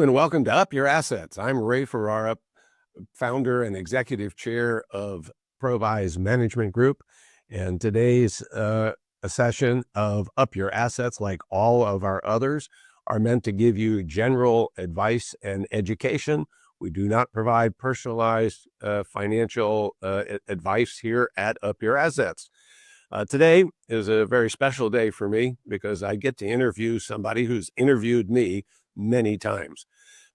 Hello and welcome to Up Your Assets. I'm Ray Ferrara, founder and executive chair of Provise Management Group. And today's a session of Up Your Assets, like all of our others, are meant to give you general advice and education. We do not provide personalized financial advice here at Up Your Assets. Today is a very special day for me because I get to interview somebody who's interviewed me many times.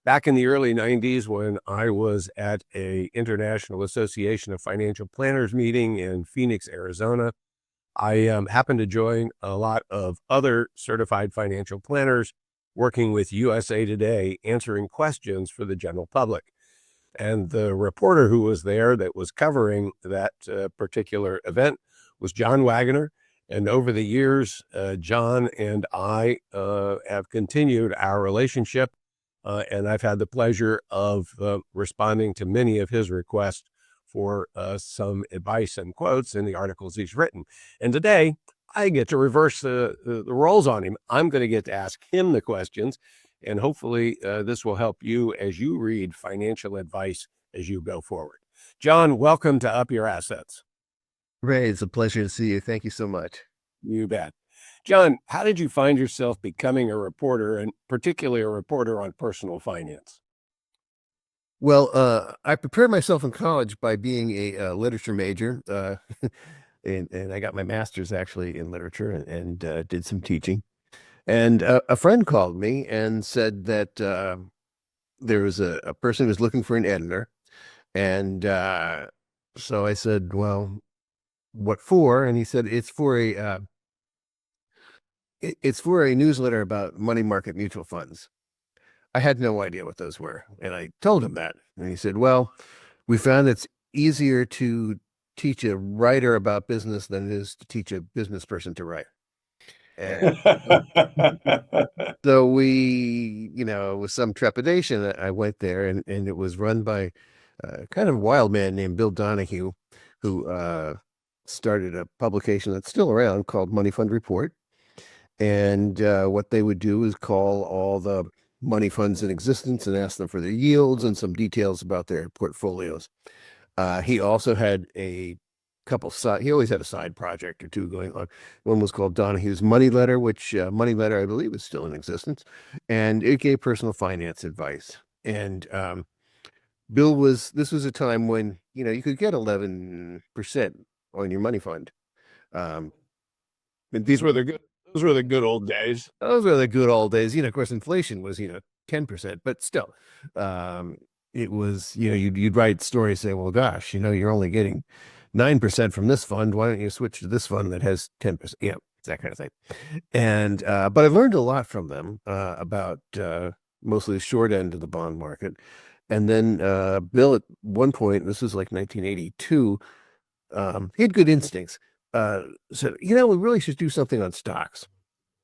Back in the early 90s, when I was at a International Association of Financial Planners meeting in Phoenix, Arizona, I happened to join a lot of other certified financial planners working with USA Today, answering questions for the general public. And the reporter who was there that was covering that particular event was John Waggoner. And over the years, John and I have continued our relationship, and I've had the pleasure of responding to many of his requests for some advice and quotes in the articles he's written. And today, I get to reverse the roles on him. I'm going to get to ask him the questions, and hopefully this will help you as you read financial advice as you go forward. John, welcome to Up Your Assets. Ray, it's a pleasure to see you. Thank you so much. You bet. John, how did you find yourself becoming a reporter, and particularly a reporter on personal finance? Well, I prepared myself in college by being a literature major, and I got my master's actually in literature and did some teaching. And a friend called me and said that there was a person who was looking for an editor. And so I said, well, what for? And he said, it's for a newsletter about money market mutual funds. I had no idea what those were. And I told him that. And he said, well, we found it's easier to teach a writer about business than it is to teach a business person to write. And so we, with some trepidation, I went there, and it was run by kind of a wild man named Bill Donahue, who started a publication that's still around called Money Fund Report. And what they would do is call all the money funds in existence and ask them for their yields and some details about their portfolios. He also had he always had a side project or two going on. One was called Donahue's Money Letter, which Money Letter, I believe, is still in existence. And it gave personal finance advice. And this was a time when, you could get 11% on your money fund. And those were the good old days. Those were the good old days. Of course, inflation was, 10%, but still, it was, you'd write stories saying, well, gosh, you're only getting 9% from this fund. Why don't you switch to this fund that has 10%? Yeah, that kind of thing. And, but I learned a lot from them about mostly the short end of the bond market. And then Bill, at one point, this was like 1982, he had good instincts. Said, we really should do something on stocks.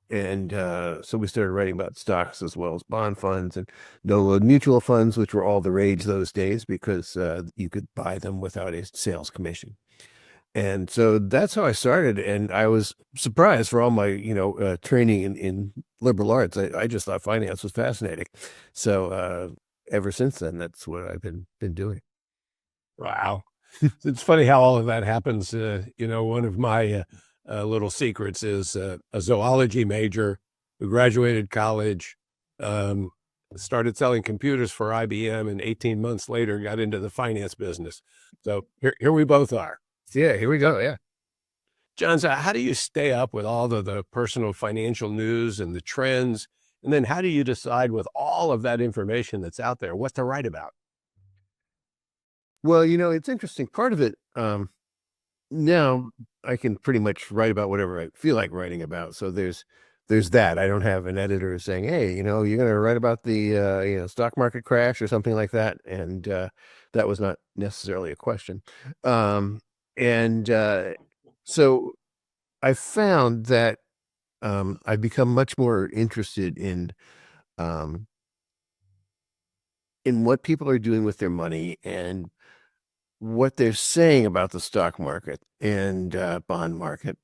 And so we started writing about stocks as well as bond funds and no-load mutual funds, which were all the rage those days because you could buy them without a sales commission. And so that's how I started. And I was surprised for all my, training in liberal arts. I just thought finance was fascinating. So ever since then, that's what I've been doing. Wow. It's funny how all of that happens. One of my little secrets is a zoology major who graduated college, started selling computers for IBM, and 18 months later got into the finance business. So here we both are. Yeah, here we go. Yeah. John, so how do you stay up with all of the personal financial news and the trends? And then how do you decide with all of that information that's out there, what to write about? Well, it's interesting. Part of it, now I can pretty much write about whatever I feel like writing about. So there's that. I don't have an editor saying, hey, you're going to write about the, stock market crash or something like that. And that was not necessarily a question. So I found that I've become much more interested in what people are doing with their money and what they're saying about the stock market and bond market,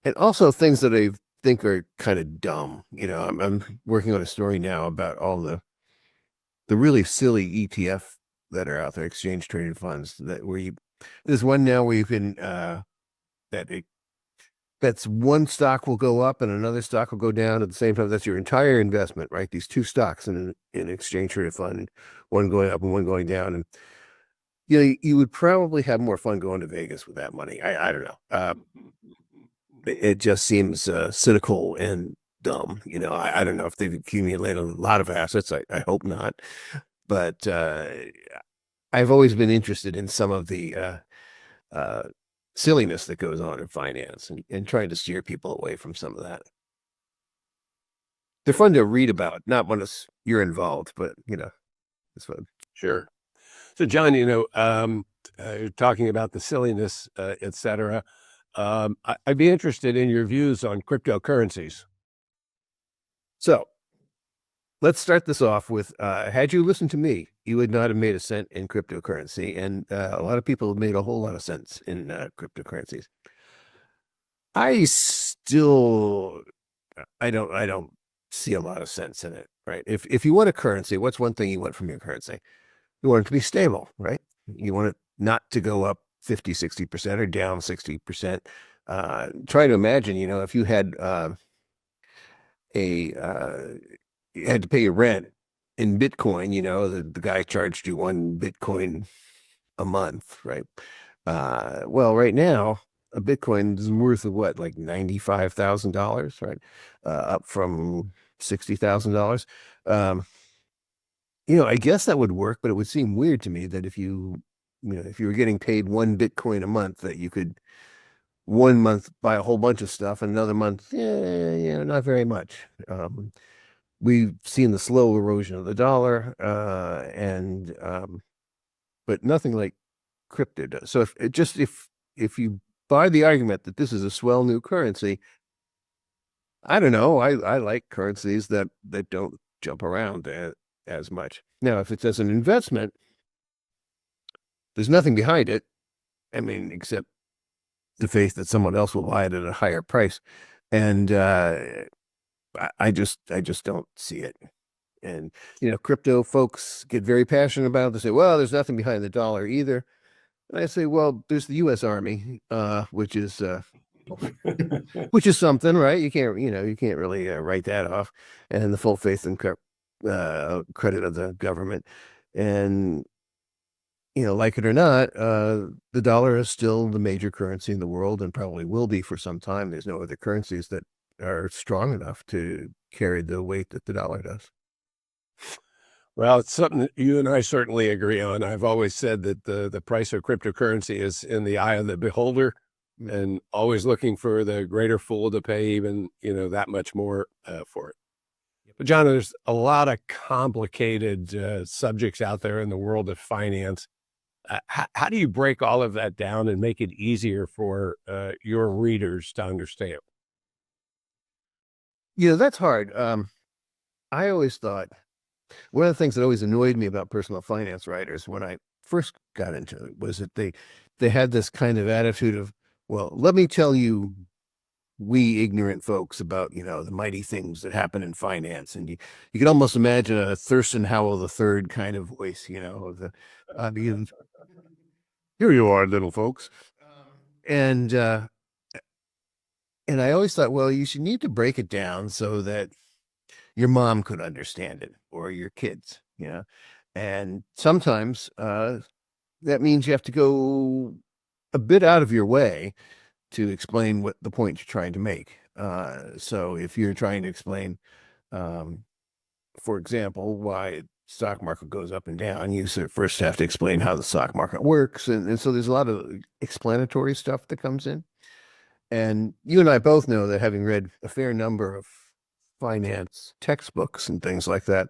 and also things that I think are kind of dumb. I'm working on a story now about all the the really silly ETF that are out there, exchange traded funds, there's one now where you can that's one stock will go up and another stock will go down at the same time. That's your entire investment, right? These two stocks in an exchange traded fund, one going up and one going down. And you would probably have more fun going to Vegas with that money. I don't know. It just seems cynical and dumb. I don't know if they've accumulated a lot of assets. I hope not. But I've always been interested in some of the silliness that goes on in finance and trying to steer people away from some of that. They're fun to read about, not when you're involved, but it's fun. Sure. So, John, you're talking about the silliness, et cetera. I'd be interested in your views on cryptocurrencies. So let's start this off with, had you listened to me, you would not have made a cent in cryptocurrency. And a lot of people have made a whole lot of sense in cryptocurrencies. I don't see a lot of sense in it, right? If you want a currency, what's one thing you want from your currency? You want it to be stable, right? You want it not to go up 50, 60% or down 60%. Try to imagine, if you had you had to pay your rent in Bitcoin, the guy charged you 1 Bitcoin a month, right? Well, right now, a Bitcoin is worth of what, like $95,000, right? Up from $60,000. I guess that would work, but it would seem weird to me that if you were getting paid 1 Bitcoin a month, that you could 1 month buy a whole bunch of stuff and another month, not very much. We've seen the slow erosion of the dollar, but nothing like crypto does. So if you buy the argument that this is a swell new currency, I don't know. I like currencies that don't jump around as much. Now, if it's as an investment, there's nothing behind it. I mean, except the faith that someone else will buy it at a higher price. And I just don't see it. And, crypto folks get very passionate about it. They say, well, there's nothing behind the dollar either. And I say, well, there's the U.S. Army, which is something, right? You can't really write that off. And the full faith and credit of the government. And, like it or not, the dollar is still the major currency in the world and probably will be for some time. There's no other currencies that are strong enough to carry the weight that the dollar does. Well, it's something that you and I certainly agree on. I've always said that the price of cryptocurrency is in the eye of the beholder, and always looking for the greater fool to pay even, that much more for it. But John, there's a lot of complicated subjects out there in the world of finance. How do you break all of that down and make it easier for your readers to understand? That's hard. I always thought one of the things that always annoyed me about personal finance writers when I first got into it was that they had this kind of attitude of, well, let me tell you, we ignorant folks, about the mighty things that happen in finance. And you could almost imagine a Thurston Howell III kind of voice, here you are, little folks. And I always thought, well, you should need to break it down so that your mom could understand it, or your kids, and sometimes that means you have to go a bit out of your way to explain what the point you're trying to make. So if you're trying to explain, for example, why stock market goes up and down, you first have to explain how the stock market works. And so there's a lot of explanatory stuff that comes in. And you and I both know that, having read a fair number of finance textbooks and things like that,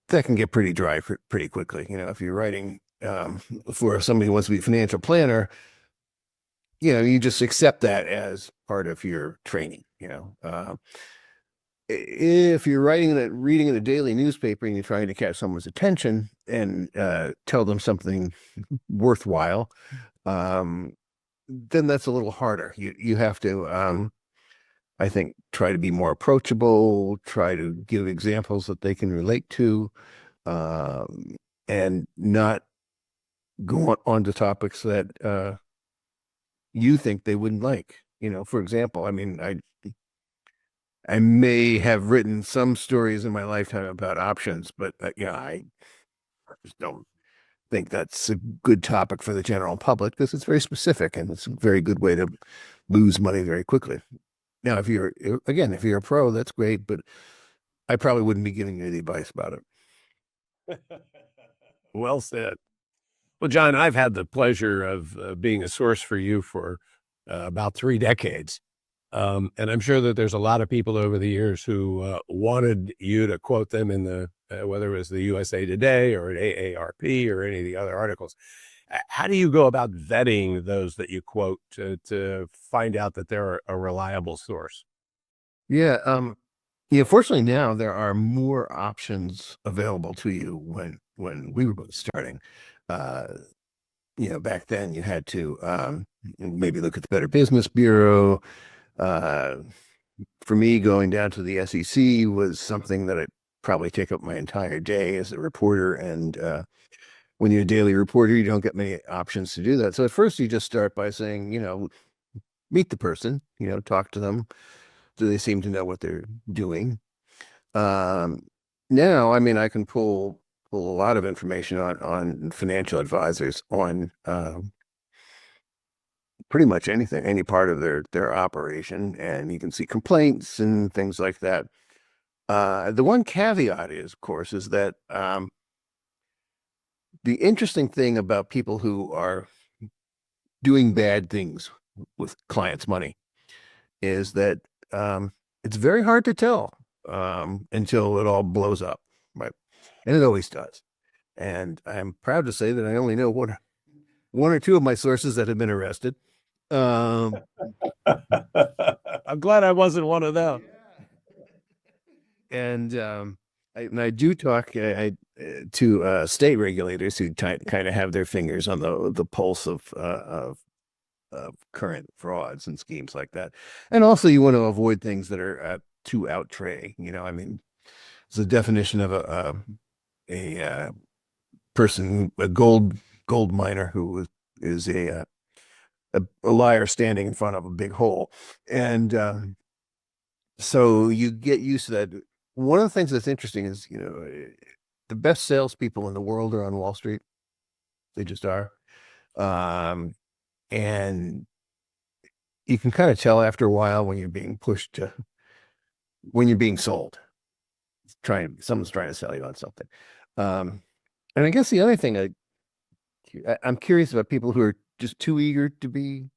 that can get pretty dry pretty quickly. If you're writing for somebody who wants to be a financial planner, you just accept that as part of your training. If you're reading in a daily newspaper and you're trying to catch someone's attention and tell them something worthwhile, then that's a little harder. You have to, I think, try to be more approachable, try to give examples that they can relate to. and not go on to topics that you think they wouldn't like. For example, I mean, I may have written some stories in my lifetime about options, but I just don't think that's a good topic for the general public because it's very specific and it's a very good way to lose money very quickly. Now, if you're a pro, that's great, but I probably wouldn't be giving you any advice about it. Well said. Well, John, I've had the pleasure of being a source for you for about 3 decades. And I'm sure that there's a lot of people over the years who wanted you to quote them in whether it was the USA Today or at AARP or any of the other articles. How do you go about vetting those that you quote to find out that they're a reliable source? Yeah. Fortunately now there are more options available to you when we were both starting. Uh, back then you had to maybe look at the Better Business Bureau. For me, going down to the SEC was something that I'd probably take up my entire day as a reporter. And when you're a daily reporter, you don't get many options to do that. So at first you just start by saying, meet the person, talk to them. Do they seem to know what they're doing? Now, I mean, I can pull a lot of information on financial advisors on pretty much anything, any part of their operation, and you can see complaints and things like that. The one caveat is, of course, is that the interesting thing about people who are doing bad things with clients' money is that it's very hard to tell until it all blows up, right? And it always does. And I'm proud to say that I only know one or two of my sources that have been arrested. I'm glad I wasn't one of them. And I do talk to state regulators who kind of have their fingers on the pulse of current frauds and schemes like that. And also, you want to avoid things that are too outre. I mean, it's the definition of a person, a gold miner who is a liar standing in front of a big hole, and so you get used to that. One of the things that's interesting is, the best salespeople in the world are on Wall Street. They just are. And you can kind of tell after a while when you're being when you're being sold. Someone's trying to sell you on something. And I guess the other thing I'm curious about people who are just too eager to be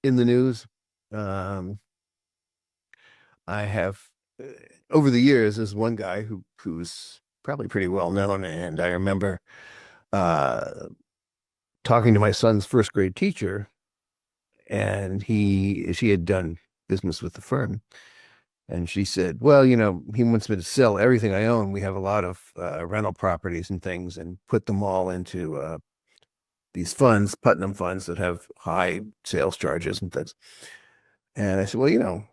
in the news. I have over the years, there's one guy who's probably pretty well known, and I remember talking to my son's first grade teacher, and she had done business with the firm, and she said, "Well, he wants me to sell everything I own. We have a lot of rental properties and things, and put them all into these funds, Putnam funds that have high sales charges and things." And I said, "Well,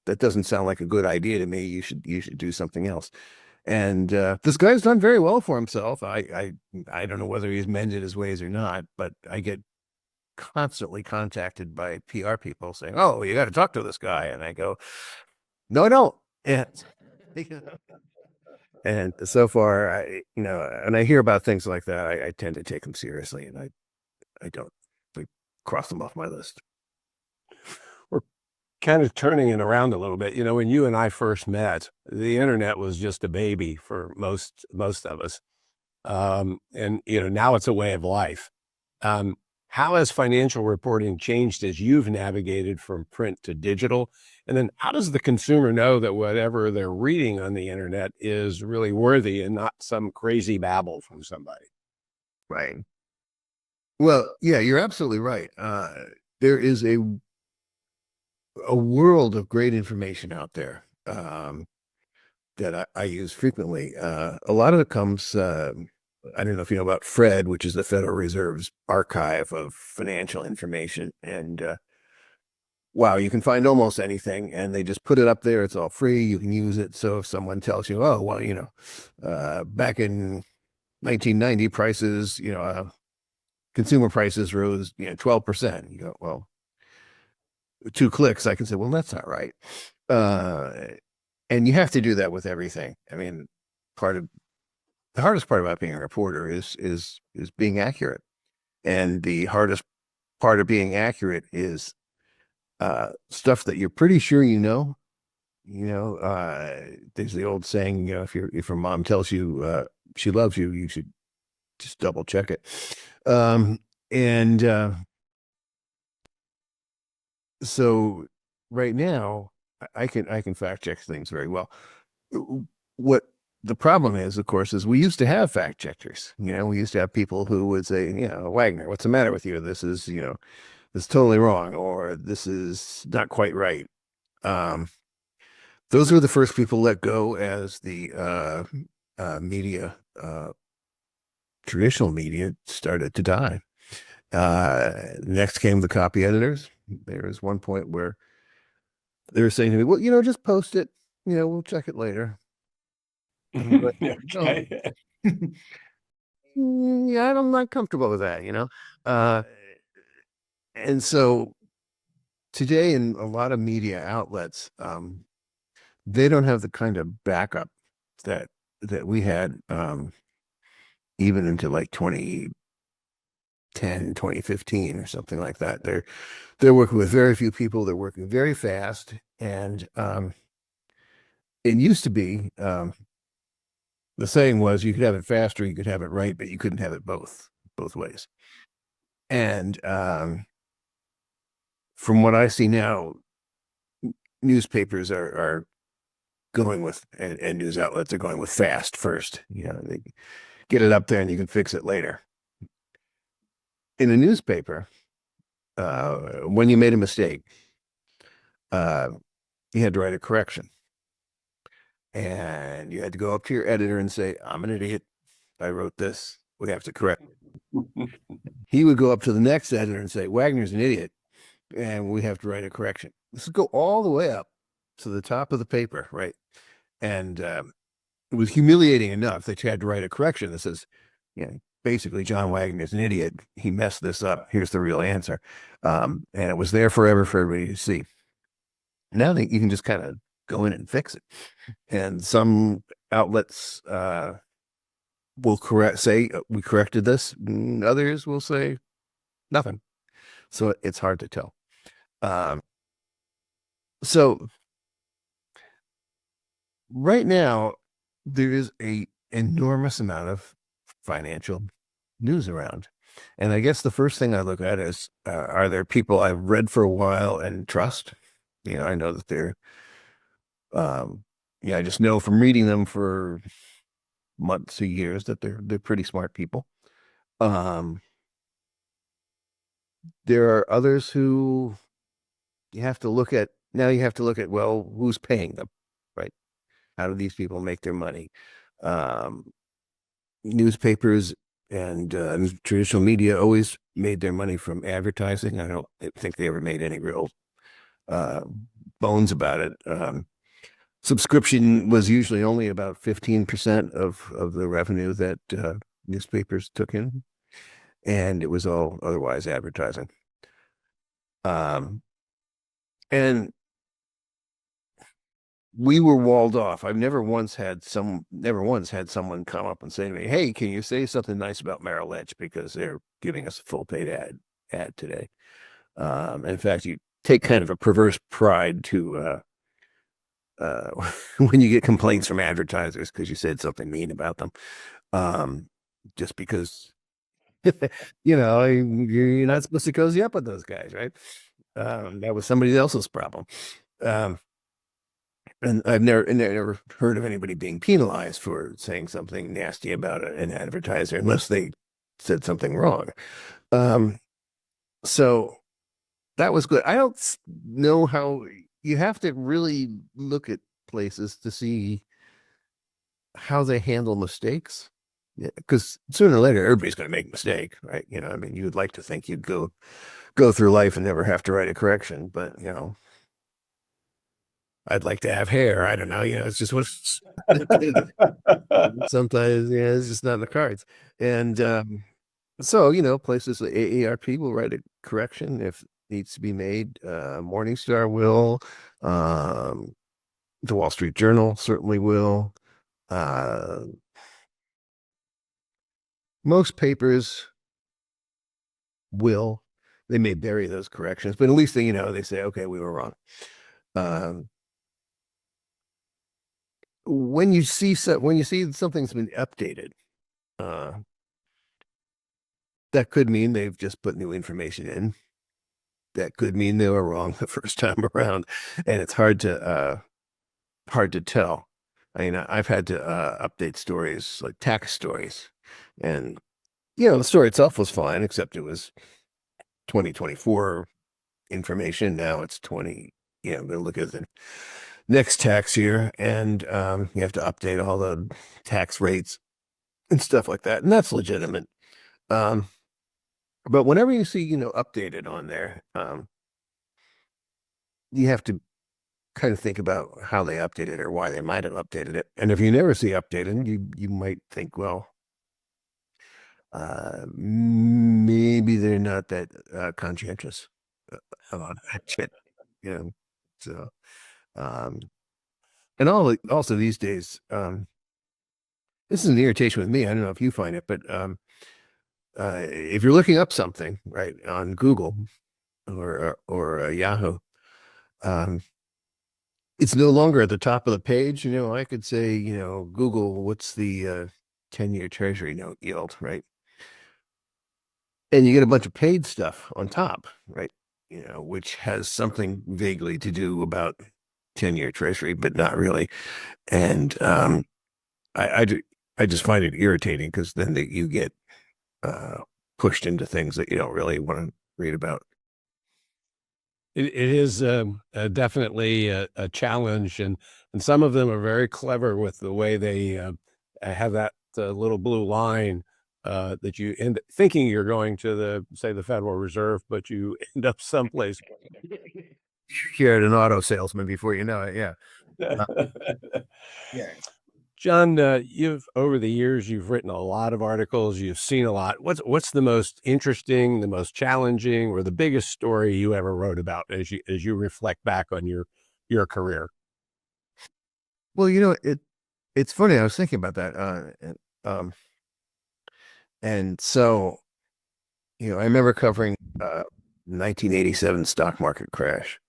that doesn't sound like a good idea to me. You should do something else." And this guy's done very well for himself. I don't know whether he's mended his ways or not, but I get constantly contacted by PR people saying, "Oh, you got to talk to this guy," and I go, "No, I don't." And so far, and I hear about things like that, I tend to take them seriously, and I don't cross them off my list. We're kind of turning it around a little bit. When you and I first met, the internet was just a baby for most of us. And now it's a way of life. How has financial reporting changed as you've navigated from print to digital? And then how does the consumer know that whatever they're reading on the internet is really worthy and not some crazy babble from somebody? Right. Well, yeah, you're absolutely right. There is a world of great information out there that I use frequently. A lot of it comes, I don't know if you know about FRED, which is the Federal Reserve's archive of financial information. And wow, you can find almost anything, and they just put it up there. It's all free. You can use it. So if someone tells you, oh, well, back in 1990 prices, consumer prices rose, 12%. You go, well, 2 clicks, I can say, well, that's not right. And you have to do that with everything. I mean, the hardest part about being a reporter is being accurate. And the hardest part of being accurate is stuff that you're pretty sure there's the old saying, if your mom tells you she loves you, you should just double check it. And so right now I can fact check things very well. What the problem is, of course, is we used to have fact checkers. We used to have people who would say, Waggoner, what's the matter with you? This is, this is totally wrong, or this is not quite right. Those were the first people let go as the media, traditional media, started to die. Next came the copy editors. There was one point where they were saying to me, well, just post it. We'll check it later. But, Okay. yeah, I'm not comfortable with that, and so today in a lot of media outlets, they don't have the kind of backup that we had, even into like 2010, 2015 or something like that. They're working with very few people. They're working very fast. And it used to be, the saying was you could have it fast or you could have it right, but you couldn't have it both ways. And from what I see now, newspapers are going with, and news outlets are going with fast first. They get it up there and you can fix it later. In a newspaper, when you made a mistake, you had to write a correction. And you had to go up to your editor and say, I'm an idiot. I wrote this. We have to correct it. He would go up to the next editor and say, Waggoner's an idiot, and we have to write a correction. This would go all the way up to the top of the paper, right? And it was humiliating enough that you had to write a correction that says, basically, John Waggoner is an idiot. He messed this up. Here's the real answer. And it was there forever for everybody to see. Now that you can just kind of go in and fix it. And some outlets will say, we corrected this. And others will say nothing. So it's hard to tell. So right now, there is a enormous amount of financial news around. And I guess the first thing I look at is, are there people I've read for a while and trust? I know that they're, I just know from reading them for months or years that they're pretty smart people. There are others who you have to look at. Now you have to look at, well, who's paying them, right? How do these people make their money? Newspapers and traditional media always made their money from advertising. I don't think they ever made any real bones about it. Subscription was usually only about 15% of the revenue that newspapers took in, and it was all otherwise advertising. And we were walled off. I've never once had someone come up and say to me, hey, can you say something nice about Merrill Lynch because they're giving us a full paid ad today. In fact, you take kind of a perverse pride to when you get complaints from advertisers because you said something mean about them, just because you're not supposed to cozy up with those guys, right? That was somebody else's problem. And I've never heard of anybody being penalized for saying something nasty about an advertiser unless they said something wrong. So that was good. I don't know how. You have to really look at places to see how they handle mistakes. Because sooner or later, everybody's going to make a mistake, right? I mean, you would like to think you'd go through life and never have to write a correction, but I'd like to have hair. I don't know. It's just what sometimes, it's just not in the cards. And so, places like AARP will write a correction if it needs to be made. Morningstar will. Um, the Wall Street Journal certainly will. Most papers will. They may bury those corrections, but at least they say, okay, we were wrong. When you see something's been updated, that could mean they've just put new information in. That could mean they were wrong the first time around, and it's hard to tell. I mean, I've had to update stories like tax stories, and the story itself was fine, except it was 2024 information. Now it's 20. Going to look at the next tax year, and you have to update all the tax rates and stuff like that, and that's legitimate. But whenever you see, updated on there, you have to kind of think about how they updated it or why they might have updated it. And if you never see updated, you might think, well, maybe they're not that conscientious about that shit, So, and also these days, this is an irritation with me. I don't know if you find it, but if you're looking up something right on Google or Yahoo, it's no longer at the top of the page. I could say, Google, what's the 10-year Treasury note yield, right? And you get a bunch of paid stuff on top, right? Which has something vaguely to do about 10-year Treasury, but not really. And I just find it irritating because then you get pushed into things that you don't really want to read about. It is definitely a challenge, and some of them are very clever with the way they have that little blue line that you end thinking you're going to the Federal Reserve, but you end up someplace. You're at an auto salesman before you know it. Yeah. Yeah. John, over the years, you've written a lot of articles. You've seen a lot. What's the most interesting, the most challenging, or the biggest story you ever wrote about as you reflect back on your career? Well, it's funny. I was thinking about that, and so I remember covering 1987 stock market crash,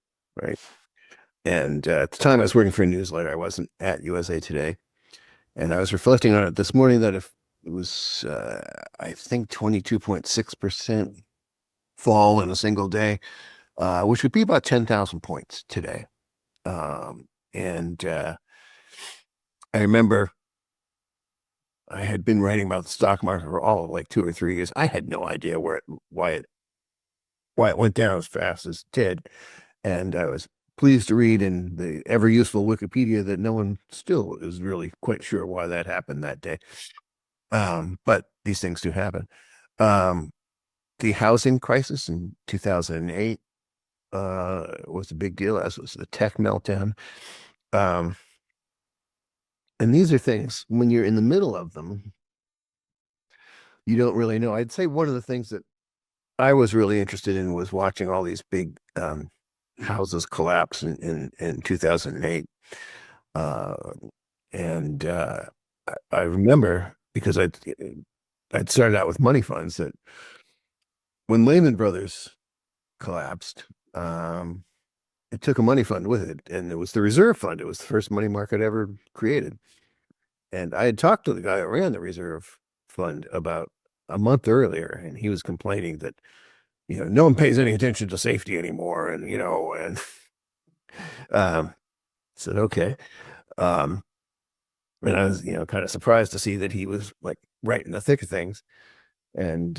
right? And at the time, I was working for a newsletter. I wasn't at USA Today. And I was reflecting on it this morning that if it was, I think, 22.6% fall in a single day, which would be about 10,000 points today. And I remember I had been writing about the stock market for all of like 2 or 3 years. I had no idea why it went down as fast as it did. And I was pleased to read in the ever useful Wikipedia that no one still is really quite sure why that happened that day. But these things do happen. The housing crisis in 2008 was a big deal, as was the tech meltdown. And these are things, when you're in the middle of them, you don't really know. I'd say one of the things that I was really interested in was watching all these big houses collapse in 2008. And I remember, because I'd started out with money funds, that when Lehman Brothers collapsed, it took a money fund with it, and it was the reserve fund. It was the first money market ever created. And I had talked to the guy that ran the reserve fund about a month earlier, and he was complaining that no one pays any attention to safety anymore, and said okay. And I was kind of surprised to see that he was like right in the thick of things. And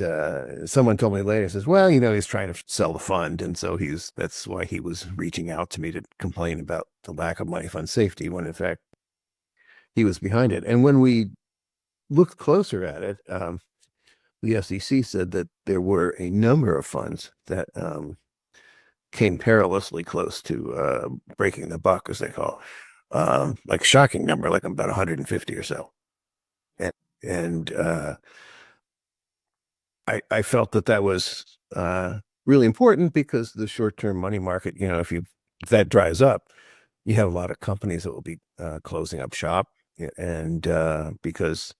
someone told me later, says, well, he's trying to sell the fund, and so that's why he was reaching out to me to complain about the lack of money fund safety, when in fact he was behind it. And when we looked closer at it, the SEC said that there were a number of funds that came perilously close to breaking the buck, as they call it. Like shocking number, like about 150 or so. And I felt that was really important because the short-term money market, if that dries up, you have a lot of companies that will be closing up shop, and because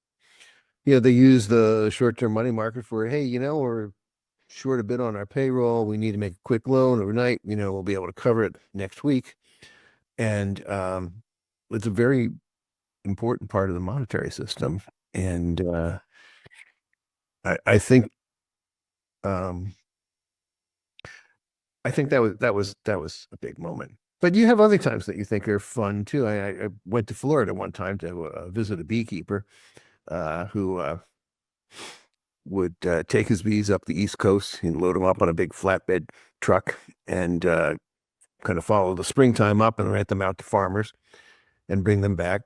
they use the short-term money market for, hey, we're short a bit on our payroll, we need to make a quick loan overnight, we'll be able to cover it next week, and it's a very important part of the monetary system, and I think um, I think that was a big moment. But you have other times that you think are fun too. I went to Florida one time to visit a beekeeper who would take his bees up the East Coast and load them up on a big flatbed truck and kind of follow the springtime up and rent them out to farmers and bring them back.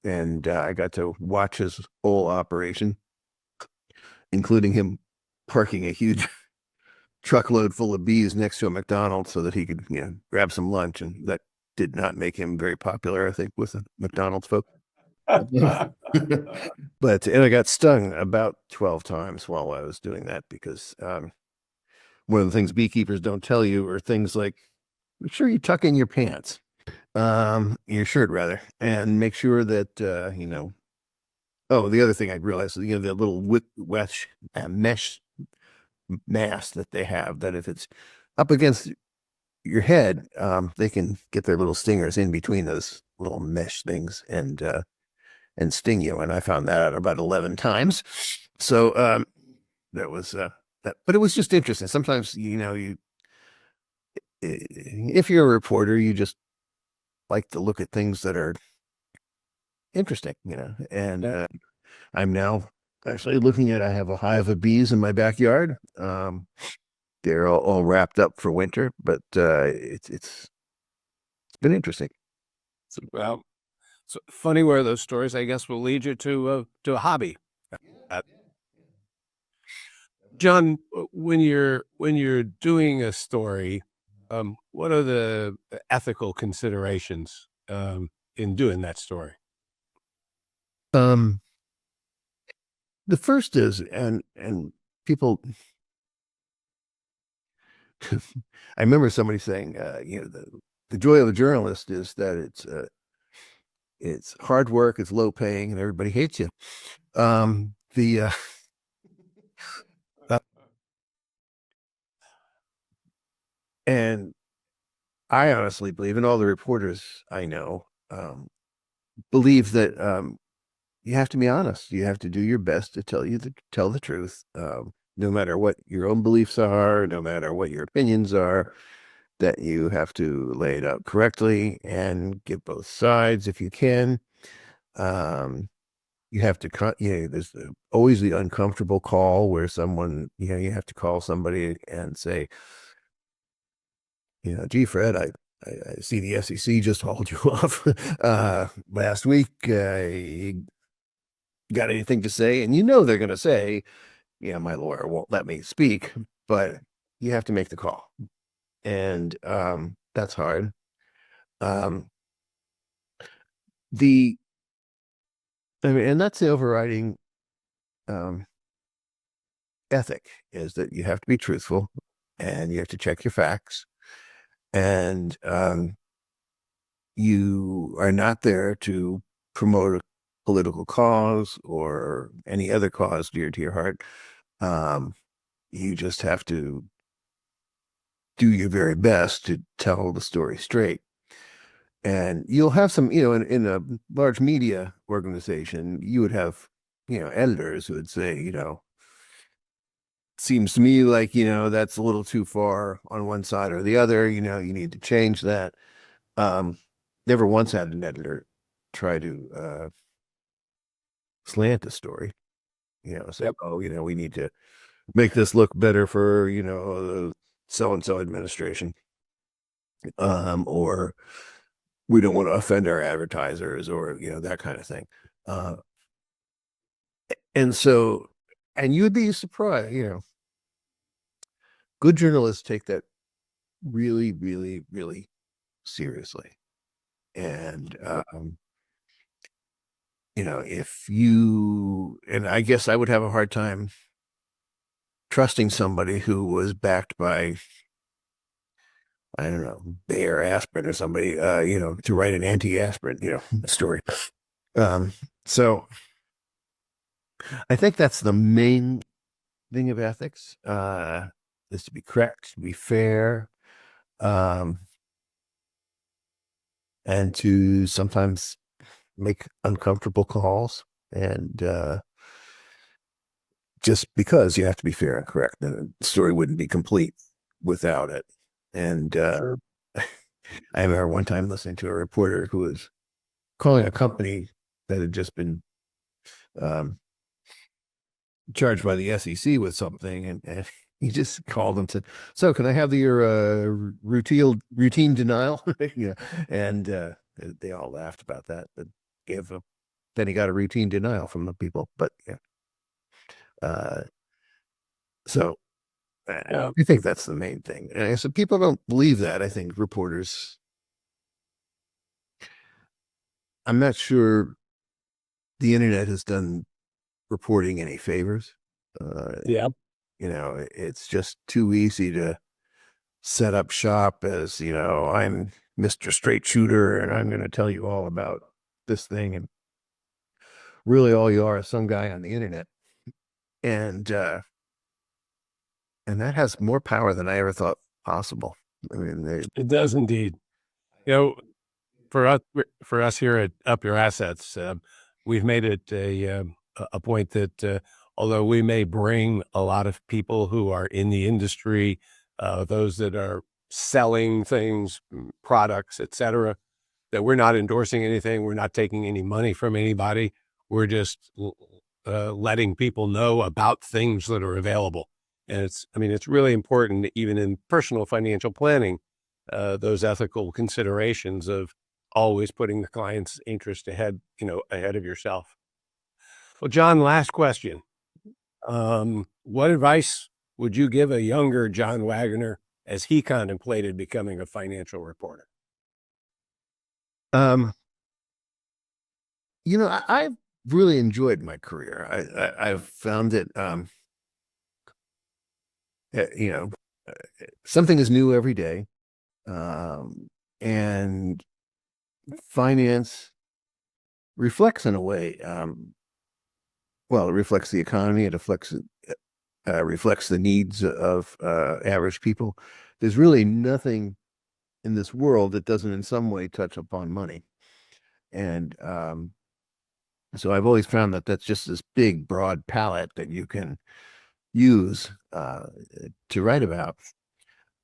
And I got to watch his whole operation, including him parking a huge truckload full of bees next to a McDonald's so that he could, grab some lunch. And that did not make him very popular, I think, with the McDonald's folk. But and I got stung about 12 times while I was doing that because one of the things beekeepers don't tell you are things like, make sure you tuck in your pants, your shirt rather, and make sure that Oh, the other thing I realized is, the little mesh mask that they have, that if it's up against your head, they can get their little stingers in between those little mesh things and sting you. And I found that out about 11 times. So that was that, but it was just interesting. Sometimes, if you're a reporter, you just like to look at things that are interesting, and I'm now actually looking at, I have a hive of bees in my backyard. They're all wrapped up for winter, but it's been interesting. Well, so funny where those stories, I guess, will lead you to a hobby. Uh, John, when you're doing a story, what are the ethical considerations in doing that story? Um, the first is, and people, I remember somebody saying, the joy of the journalist is that it's hard work, it's low paying, and everybody hates you. The and I honestly believe, and all the reporters I know believe that you have to be honest. You have to do your best to tell the truth, no matter what your own beliefs are, no matter what your opinions are. That you have to lay it out correctly and give both sides if you can. You have to, there's always the uncomfortable call where someone, you have to call somebody and say, gee, Fred, I see the SEC just hauled you off last week. You got anything to say? And they're going to say, yeah, my lawyer won't let me speak, but you have to make the call. And that's hard. And that's the overriding ethic, is that you have to be truthful and you have to check your facts. And you are not there to promote a political cause or any other cause dear to your heart. You just have to do your very best to tell the story straight. And you'll have some, in a large media organization, you would have, editors who would say, seems to me like, that's a little too far on one side or the other, you need to change that. Never once had an editor try to slant a story, say, Yep. oh, we need to make this look better for, the so-and-so administration. Or we don't want to offend our advertisers, or, that kind of thing. And so, and you'd be surprised, good journalists take that really, really, really seriously. And, if you, and I guess I would have a hard time trusting somebody who was backed by, I don't know, Bayer aspirin or somebody, to write an anti-aspirin, story. Um, so I think that's the main thing of ethics, is to be correct, to be fair, um, and to sometimes make uncomfortable calls. And just because you have to be fair and correct, then the story wouldn't be complete without it. And Sure. I remember one time listening to a reporter who was calling a company that had just been um, charged by the SEC with something, and he just called and said, "So, can I have your routine denial?" And they all laughed about that. But then he got a routine denial from the people. But yeah, uh, so Yeah. I think that's the main thing. And so people don't believe that. I think reporters. I'm not sure the internet has done reporting any favors. Uh, Yeah. it's just too easy to set up shop as, I'm Mr. Straight Shooter and I'm going to tell you all about this thing. And really all you are is some guy on the internet. And, uh, and that has more power than I ever thought possible. I mean, It does indeed. You know, for us here at Up Your Assets, we've made it a point that although we may bring a lot of people who are in the industry, those that are selling things, products, etc., that we're not endorsing anything, we're not taking any money from anybody. We're just letting people know about things that are available. And it's really important, even in personal financial planning, those ethical considerations of always putting the client's interest ahead of yourself. Well, John, last question. What advice would you give a younger John Waggoner as he contemplated becoming a financial reporter? um, I've really enjoyed my career. I've found it, uh, you know, something is new every day. And finance reflects in a way, well, it reflects the economy. It reflects the needs of average people. There's really nothing in this world that doesn't in some way touch upon money. And so I've always found that that's just this big, broad palette that you can use to write about.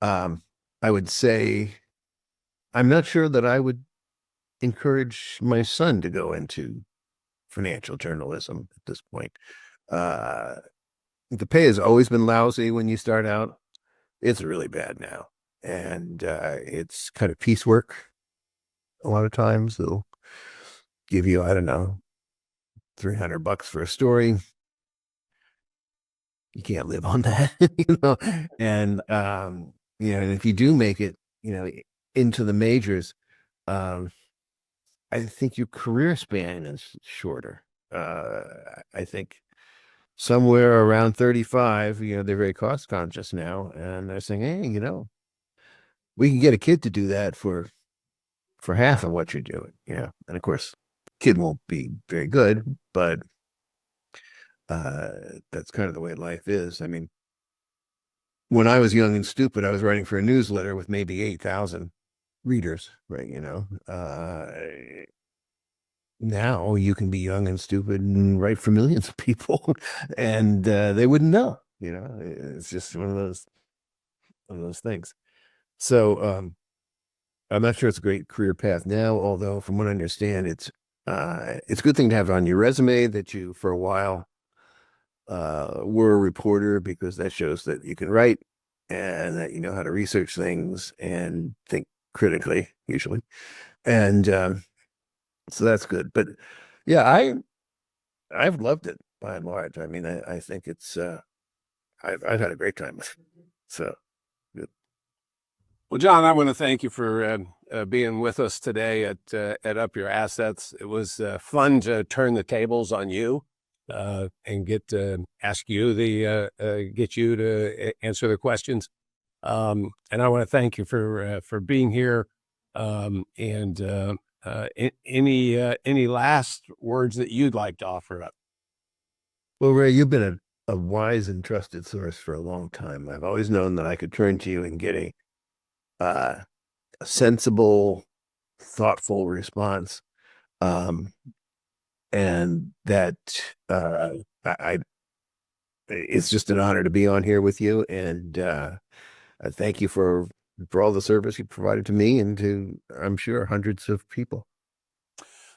I would say I'm not sure that I would encourage my son to go into financial journalism at this point. Uh, the pay has always been lousy when you start out. It's really bad now. And it's kind of piecework. A lot of times they'll give you, I don't know, $300 for a story. You can't live on that, And and if you do make it, into the majors, um, I think your career span is shorter. I think somewhere around 35, they're very cost conscious now, and they're saying, hey, we can get a kid to do that for half of what you're doing. And of course, kid won't be very good, but uh, that's kind of the way life is. I mean, when I was young and stupid, I was writing for a newsletter with maybe 8,000 readers, right? Now you can be young and stupid and write for millions of people, and they wouldn't know. It's just one of those things. So I'm not sure it's a great career path now, although from what I understand, it's a good thing to have on your resume that you for a while were a reporter, because that shows that you can write and that you know how to research things and think critically, usually. And so that's good. But yeah, I've loved it. by and large. I mean, I think it's, I've had a great time with it. So good. Well, John, I want to thank you for being with us today at Up Your Assets. It was fun to turn the tables on you and get to ask you get you to answer the questions. And I want to thank you for being here. Any last words that you'd like to offer up? Well, Ray, you've been a wise and trusted source for a long time. I've always known that I could turn to you and get a sensible, thoughtful response. And that it's just an honor to be on here with you. And I thank you for all the service you provided to me and to, I'm sure, hundreds of people.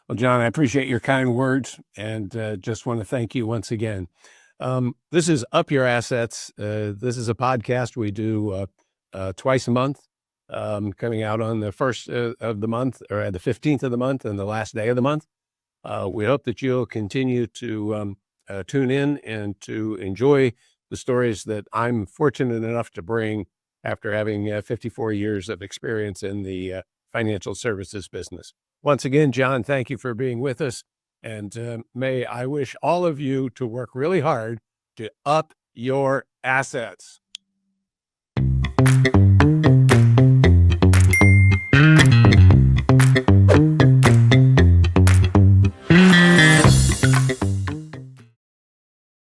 Well, John, I appreciate your kind words and just want to thank you once again. This is Up Your Assets. This is a podcast we do twice a month, coming out on the 1st of the month or the 15th of the month and the last day of the month. We hope that you'll continue to tune in and to enjoy the stories that I'm fortunate enough to bring after having 54 years of experience in the financial services business. Once again, John, thank you for being with us. And may I wish all of you to work really hard to up your assets.